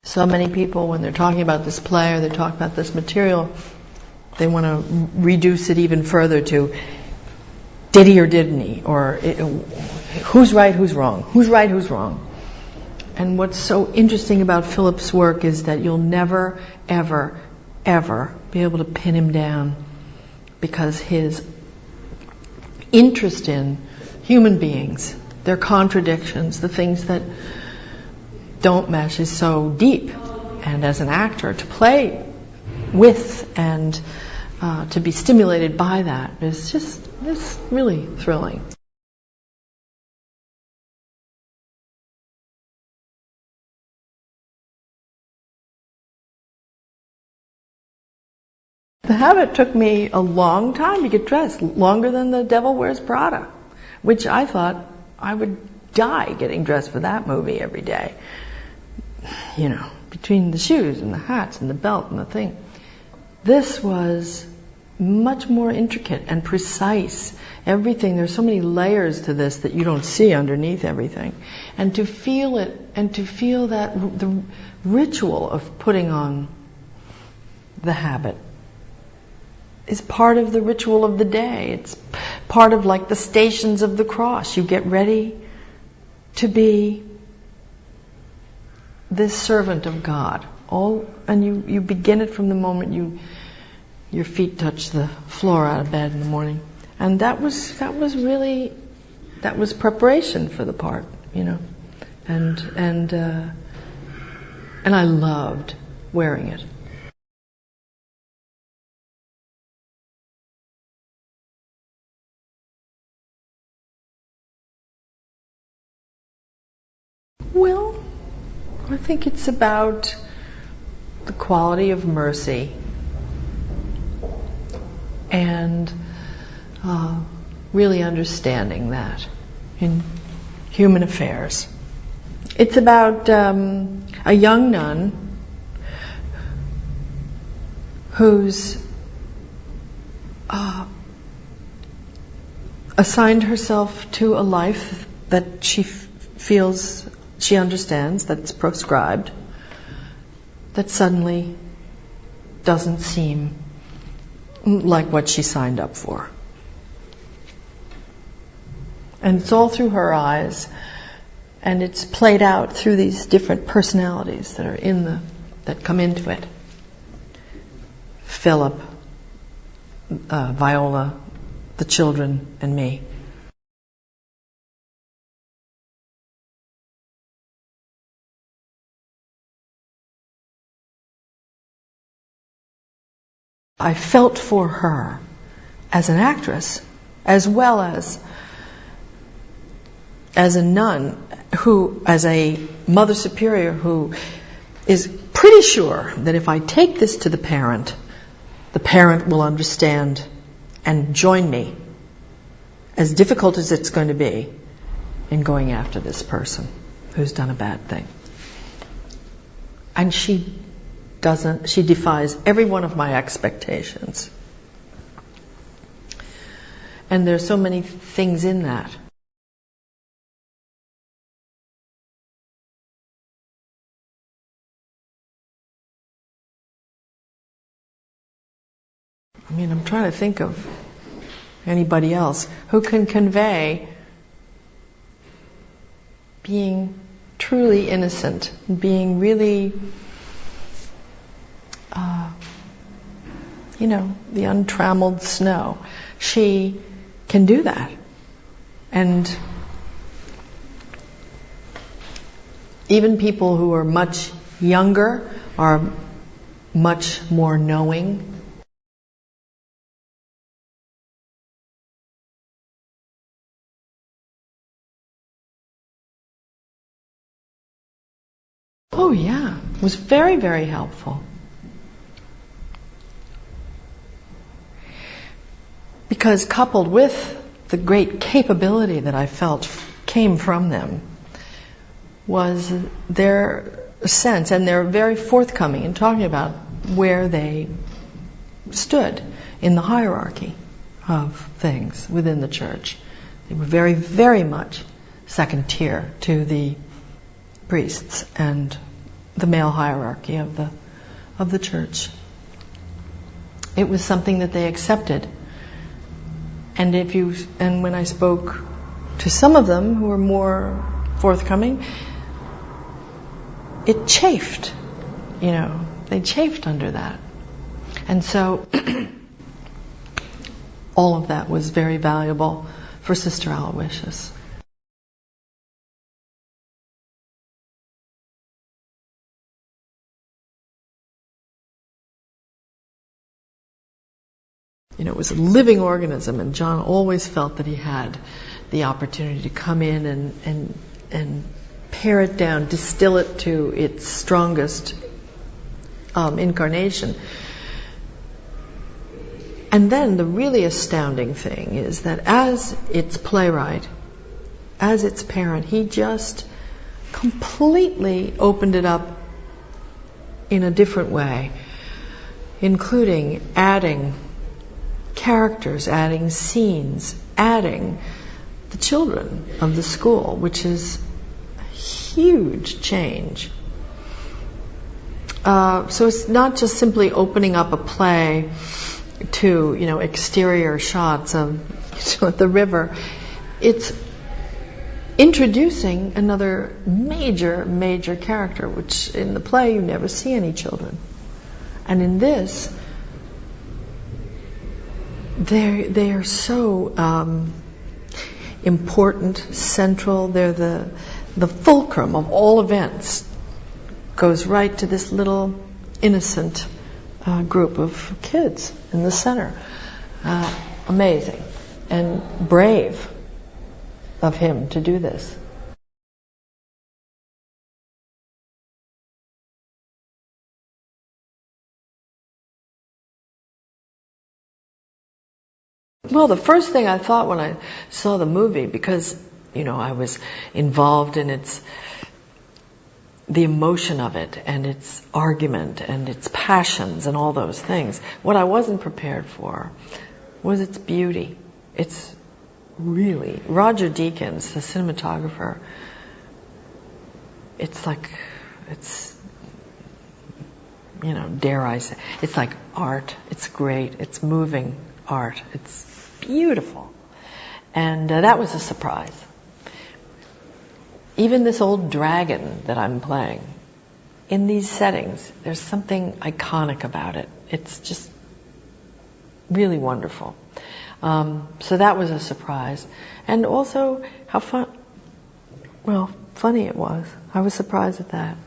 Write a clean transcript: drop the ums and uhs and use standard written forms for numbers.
So many people, when they're talking about this play or they're talking about this material, they want to reduce it even further to did he or didn't he, or who's right, who's wrong, who's right, who's wrong. And what's so interesting about Philip's work is that you'll never, ever, ever be able to pin him down, because his interest in human beings, their contradictions, the things that don't mesh, is so deep. And as an actor, to play with and to be stimulated by that is just really thrilling. The Habit took me a long time to get dressed, longer than The Devil Wears Prada, which I thought I would die getting dressed for that movie every day. You know, between the shoes and the hats and the belt and the thing. This was much more intricate and precise. Everything, there's so many layers to this that you don't see underneath everything. And to feel it, and to feel that the ritual of putting on the habit is part of the ritual of the day. It's part of like the stations of the cross. You get ready to be this servant of God. And you begin it from the moment your feet touch the floor out of bed in the morning. And that was preparation for the part, you know. And I loved wearing it. Well, I think it's about the quality of mercy and really understanding that in human affairs. It's about a young nun who's assigned herself to a life that she feels she understands, that's proscribed, that suddenly doesn't seem like what she signed up for. And it's all through her eyes, and it's played out through these different personalities that are that come into it. Philip, Viola, the children, and me. I felt for her as an actress, as well as a nun, as a mother superior who is pretty sure that if I take this to the parent will understand and join me, as difficult as it's going to be, in going after this person who's done a bad thing. And she defies every one of my expectations. And there's so many things in that. I mean, I'm trying to think of anybody else who can convey being truly innocent, being really the untrammeled snow. She can do that. And even people who are much younger are much more knowing. Oh yeah, it was very, very helpful. Because coupled with the great capability that I felt came from them was their sense, and they're very forthcoming in talking about where they stood in the hierarchy of things within the church. They were very, very much second tier to the priests and the male hierarchy of the church. It was something that they accepted. And when I spoke to some of them who were more forthcoming, it chafed. They chafed under that. And so all of that was very valuable for Sister Aloysius. It was a living organism, and John always felt that he had the opportunity to come in and pare it down, distill it to its strongest incarnation. And then the really astounding thing is that as its playwright, as its parent, he just completely opened it up in a different way, including adding characters, adding scenes, adding the children of the school, which is a huge change. So it's not just simply opening up a play to, exterior shots of the river. It's introducing another major character, which in the play you never see any children. And in this, they are so important, central. They're the fulcrum of all events. Goes right to this little innocent group of kids in the center. Amazing and brave of him to do this. Well, the first thing I thought when I saw the movie, because, I was involved in the emotion of it and its argument and its passions and all those things, what I wasn't prepared for was its beauty. It's really, Roger Deakins, the cinematographer, dare I say, it's like art. It's great. It's moving art. It's beautiful. And that was a surprise. Even this old dragon that I'm playing, in these settings, there's something iconic about it. It's just really wonderful. So that was a surprise. And also how funny it was. I was surprised at that.